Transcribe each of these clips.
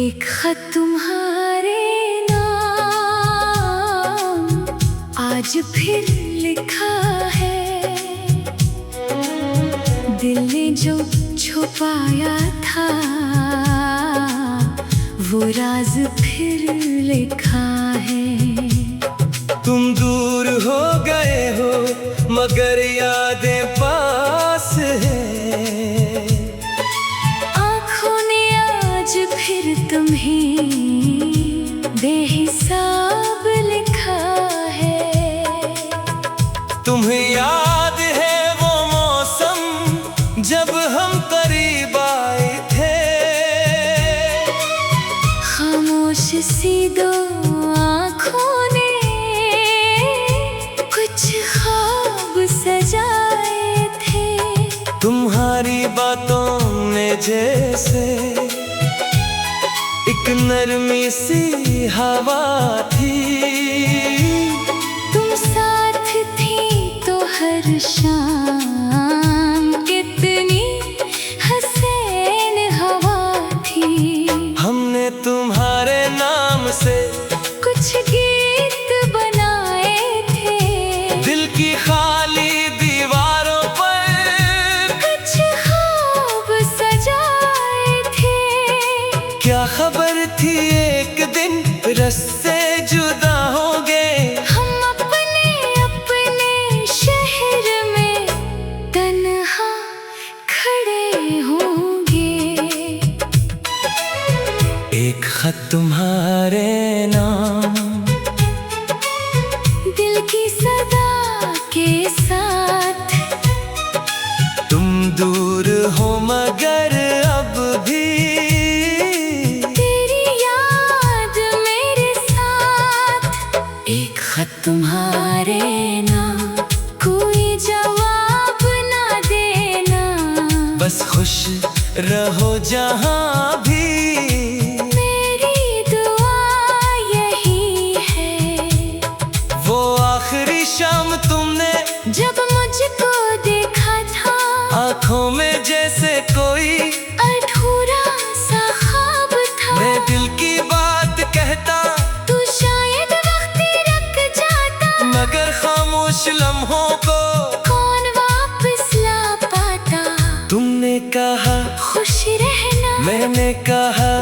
एक खत तुम्हारे नाम आज फिर लिखा है। दिल ने जो छुपाया था वो राज फिर लिखा है। तुम दूर हो गए हो मगर यादें पास है। आँखों ने आज फिर तुम्हें बेहिसाब लिखा है। तुम्हें याद है वो मौसम जब हम करीब आए थे। खामोश सी दो आँखों ने कुछ ख्वाब सजाए थे। तुम्हारी बातों में जैसे एक नरमी सी हवा थी। तुम साथ थी तो हर शाम कितनी हसीन हवा थी। हमने तुम्हारे नाम से कुछ गीत बनाए थे। दिल की खाली दीवारों पर कुछ ख्वाब सजाए थे। क्या खबर थी एक दिन रस्ते जुदा होंगे। हम अपने अपने शहर में तन्हा खड़े होंगे। एक खत तुम्हारे नाम दिल की सदा के साथ। तुम दूर हो मगर अब भी तेरी याद मेरे साथ। एक खत तुम्हारे नाम कोई जवाब ना देना। बस खुश रहो जहां भी। मेरी दुआ यही है। वो आखिरी शाम तुमने जब मुझको देखा था आंखों में जैसे कोई अधूरा सा ख्वाब था। मैं दिल की बात कहता तू शायद वक्त रख जाता। मगर खामोश लम्हों को कौन वापस ला पाता। तुमने कहा खुश रहना मैंने कहा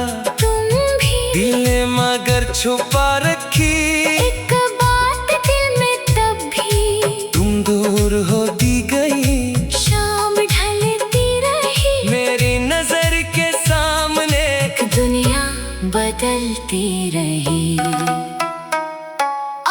तुम भी। दिल ने मगर छुपा रखी एक बात दिल में तब भी। तुम दूर होती गई शाम ढलती रही मेरी नजर के सामने। दुनिया बदलती रही।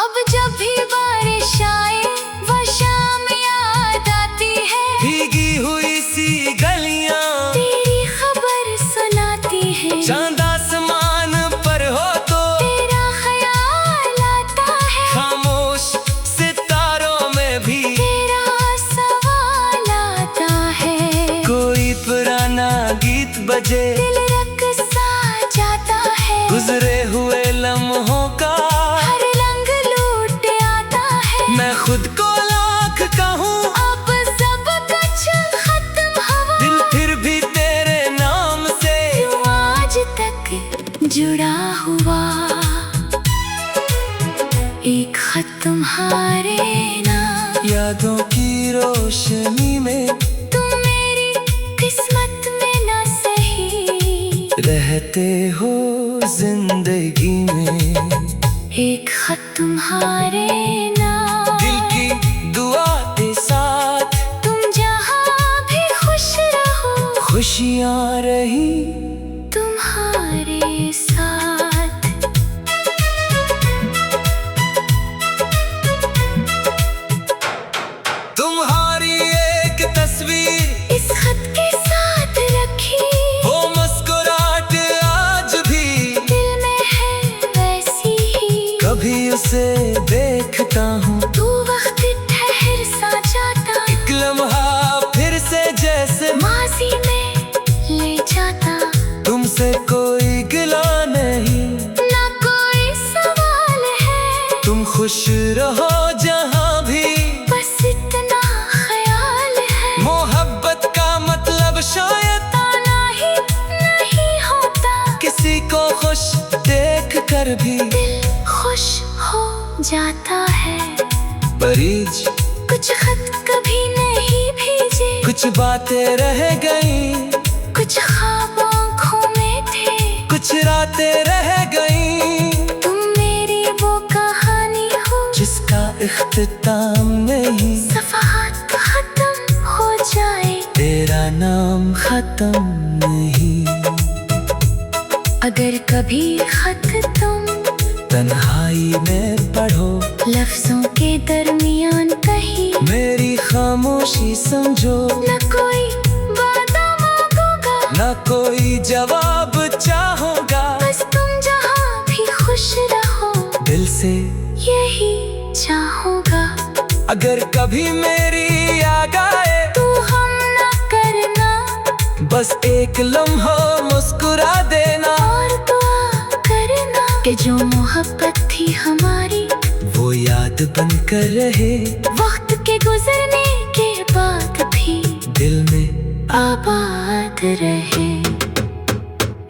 अब जब भी बारिश आए वो शाम याद आती है। भीगी हुई सी गलियां तेरी खबर सुनाती है। चांद आसमान पर हो तो तेरा ख्याल आता है। खामोश सितारों में भी तेरा सवाल आता है। कोई पुराना गीत बजे दिल रक़्सा जाता है। गुजरे हुए लम्हों का हर रंग लूट आता है। मैं खुद को लाख कहूँ अब सब कुछ खत्म हुआ। दिल फिर भी तेरे नाम से क्यों आज तक जुड़ा हुआ। एक खत तुम्हारे नाम यादों की रोशनी में तुम मेरी किस्मत में न सही। रहते हो जिंदगी में। एक खत तुम्हारे नाम दिल की दुआ के साथ तुम जहाँ भी खुश रहो। खुशियाँ रही तुम्हारे साथ। तुम्हारी एक तस्वीर इस खत के साथ रखी वो मुस्कुराहट आज भी दिल में है वैसी ही। कभी उसे देखता हूँ तू वक्त ठहर सा जाता। एक लम्हा फिर से जैसे माजी में ले जाता। तुमसे कोई कर भी दिल खुश हो जाता है। मरीज कुछ खत कभी नहीं भेजे, कुछ बातें रह गई, कुछ ख्वाब आँखों में थे, कुछ रातें रह गई। तुम मेरी वो कहानी हो जिसका इख्तिताम नहीं, सफ़हात खत्म हो जाए, तेरा नाम खत्म नहीं। अगर कभी खत तुम तन्हाई में पढ़ो, लफ्जों के दरमियान कहीं, मेरी खामोशी समझो। न कोई वादा मांगूंगा, न कोई जवाब चाहूंगा, बस तुम जहाँ भी खुश रहो, दिल से यही चाहूंगा। अगर कभी मेरी याद आए, तू हम न करना, बस एक लम्हा मुस्कुरा देना, और दुआ करना कि जो मोहब्बत थी हमारी वो याद बनकर रहे, वक्त के गुजरने के बाद भी दिल में आबाद रहे।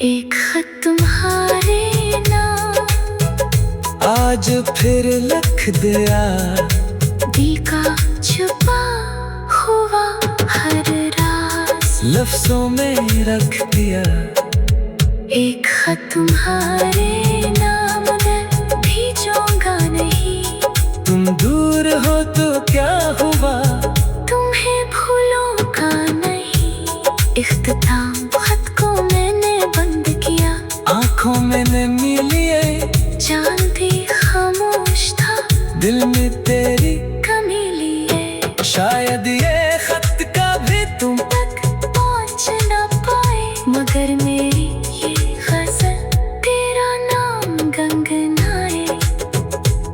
एक खत तुम्हारे नाम आज फिर लिख दिया, दिल का छुपा हुआ हर राज लफ्जों में रख दिया। एक खत तुम्हारे नाम मैं भेजूंगा नहीं, तुम दूर हो तो क्या हुआ, तुम्हें भूलूंगा नहीं। इख्तिताम खत को मैंने बंद किया, आंखों में नमी लिए, जान भी खामोश था, दिल में तेरी कमी लिए। शायद ये खत का भी तुम तक पहुंच न पाए, मगर मेरी ये गजल तेरा नाम गंगनाए।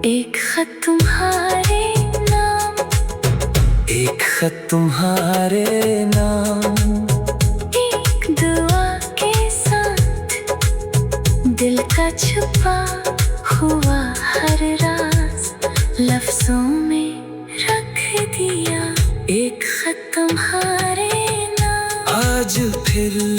एक खत तुम्हारे नाम, एक खत तुम्हारे नाम, एक दुआ के साथ दिल का छुपा हुआ हर राज लफ्जों में रख दिया। एक खत तुम्हारे नाम। आज फिर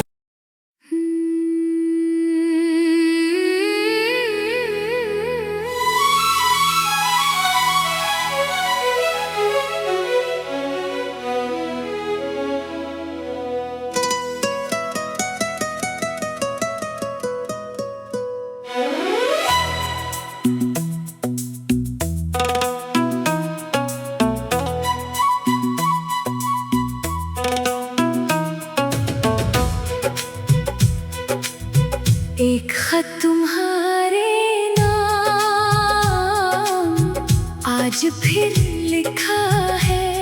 एक खत तुम्हारे नाम आज फिर लिखा है,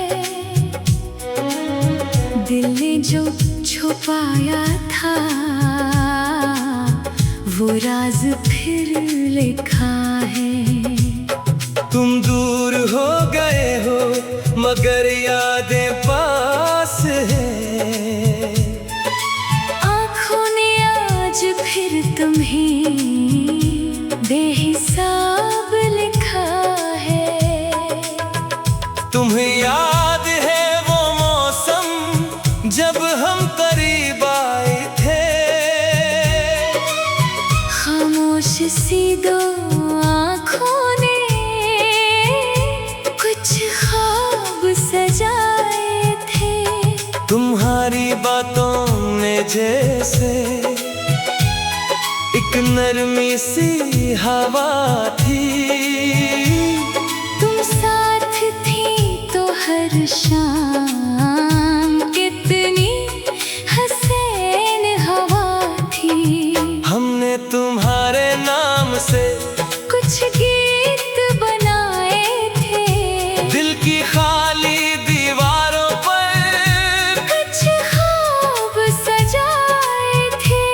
दिल ने जो छुपाया था वो राज फिर लिखा है। तुम दूर हो गए हो मगर यादें पास है, आँखों ने आज फिर तुम्हें बेहिसाब लिखा है। तुम्हें याद है वो मौसम जब हम करीब आए थे, खामोश सी दो आँखों ने कुछ ख्वाब सजाए थे। तुम्हारी बातों में जैसे एक नरमी सी हवा थी, तुम साथ थी तो हर शाम कितनी हसीन हवा थी। हमने तुम्हारे नाम से कुछ गीत बनाए थे, दिल की खाली दीवारों पर कुछ ख्वाब सजाए थे।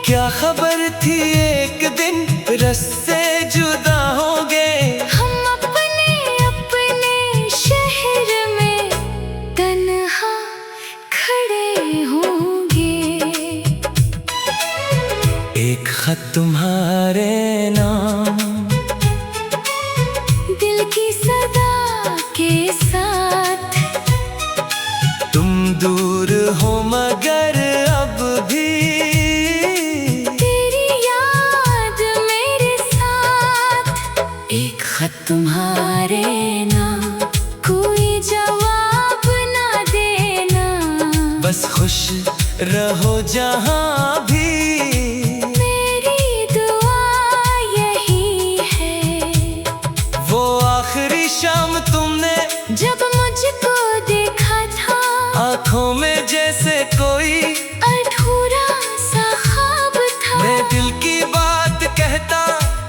क्या खबर थी एक दिन रस्ते जुदा होंगे, हम अपने अपने शहर में तन्हा खड़े होंगे। एक खत तुम्हारे नाम, दिल की सदा के साथ तुम दूर हो मगर अब भी तेरी याद मेरे जहाँ भी। मेरी दुआ यही है। वो आखिरी शाम तुमने जब मुझको देखा था, आंखों में जैसे कोई अधूरा सा ख्वाब था। मैं दिल की बात कहता,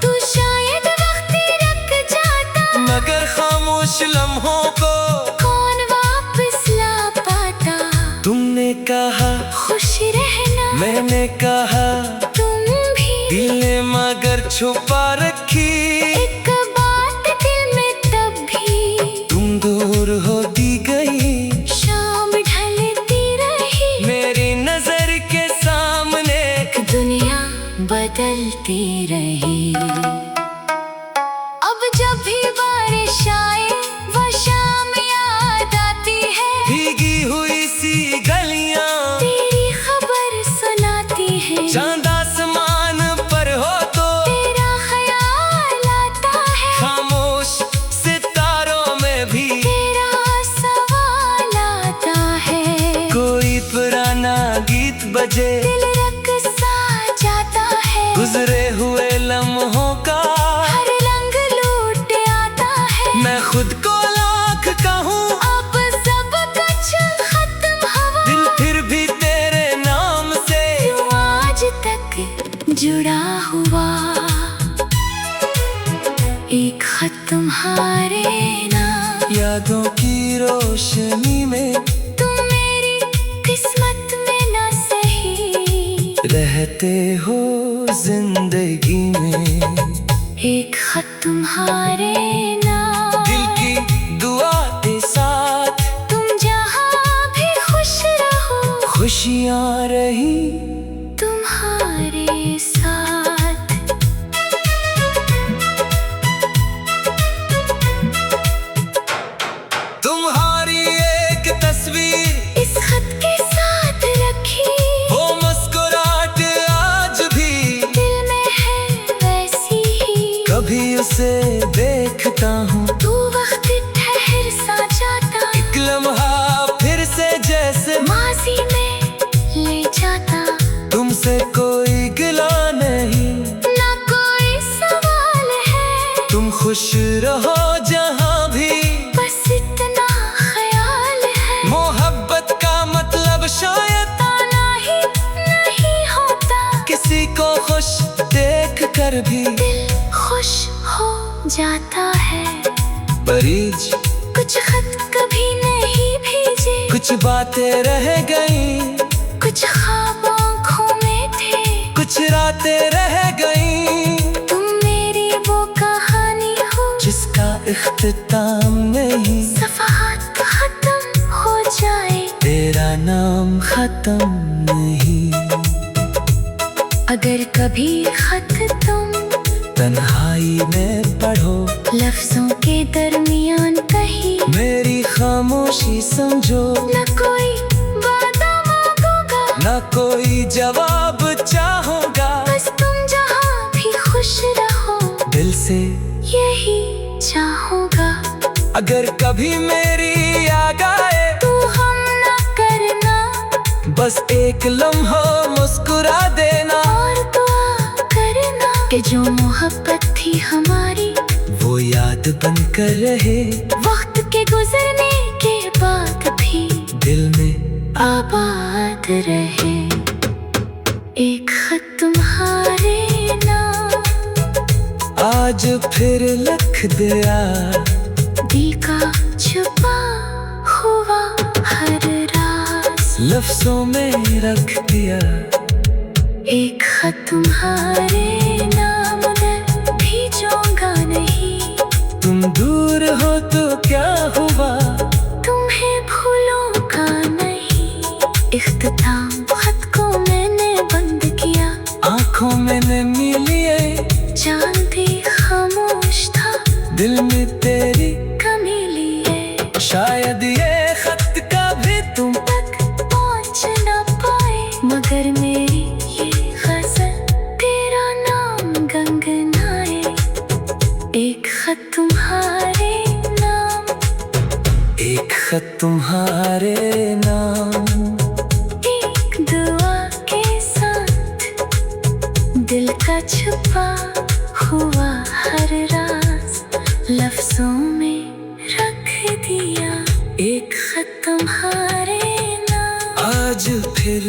तू शायद वक्त रख जाता, मगर खामोश लम्हों को कौन वापस ला पाता। तुमने कहा खुश रहना, मैंने कहा तुम भी। दिल ने मगर छुपा रखी एक बात दिल में तब भी, तुम दूर होती गई। शाम ढलती रही, मेरी नजर के सामने दुनिया बदलती रही। अब जब भी बारिश आए वो शाम याद आती है। भीगी हुई सी गलियां तेरी खबर सुनाती है। चांद आसमान पर हो तो तेरा ख्याल आता है। खामोश सितारों में भी तेरा सवाल आता है। कोई पुराना गीत बजे, दिल रक़्सा जाता है। गुजरे हुए लम्हों का हर रंग लूट आता है। मैं खुद को लाख कहूँ, अब सब कुछ खत्म हुआ। दिल फिर भी तेरे नाम से क्यों आज तक जुड़ा हुआ। एक खत तुम्हारे नाम, यादों की रोशनी में तुम मेरी किस्मत में न सही, रहते हो जिंदगी में। एक खत तुम्हारे नाम। दिल की दुआ के साथ तुम जहाँ भी खुश रहो, खुशियाँ रही तुम्हारे साथ। तुम्हारी एक तस्वीर इस खत के साथ रखी, वो मुस्कुराहट आज भी दिल में है वैसी ही। कभी उसे देखता हूँ, तू वक्त ठहर सा जाता, एक लम्हा फिर से जैसे माजी में ले जाता। तुमसे कोई गिला नहीं, ना कोई सवाल है, तुम खुश रहो जहाँ भी, बस इतना ख्याल है। मोहब्बत का मतलब शायद ताना ही नहीं होता, किसी को खुश देख कर भी दिल खुश हो जाता है। बरीज कुछ खत कभी नहीं भेजे, कुछ बातें रह गई, कुछ ख्वाब आँखों में थे, कुछ रातें रह गई, तुम मेरी वो कहानी हो जिसका इख्तिताम नहीं। सफ़हात खत्म हो जाए, तेरा नाम खत्म नहीं। अगर कभी खत तुम तन्हाई में पढ़ो, लफ्जों के दरमियान कहीं, मेरी खामोशी समझो, न कोई वादा मांगूंगा, ना कोई जवाब चाहूंगा, बस तुम जहाँ भी खुश रहो, दिल से यही चाहूंगा। अगर कभी मेरी याद आए तू हम न करना, बस एक लम्हा मुस्कुरा देना, और दुआ करना कि जो मोहब्बत थी हमारी वो याद बनकर रहे, वक्त के गुजरने के बाद भी दिल में आबाद रहे। एक खत तुम्हारे नाम, आज फिर लिख दिया, दिल का छुपा हुआ हर राज लफ्जों में रख दिया। एक खत तुम्हारे नाम, मैं भेजूंगा नहीं, तुम दूर हो तो क्या हुआ, तुम्हें भूलूंगा नहीं। इख्तिताम खत को मैंने बंद किया, आंखों में नमी लिए, चांदी खामोश था, दिल में तेरी कमी लिए। शायद ये खत का भी तुम तक पहुंच न पाए, मगर मेरी ये गजल तेरा नाम गंगनाए। एक खत तुम्हारे नाम, एक खत तुम्हारे नाम, एक दुआ के दिल का छुपा हुआ हर राज लफ्जों में रख दिया, एक खत तुम्हारे नाम। आज फिर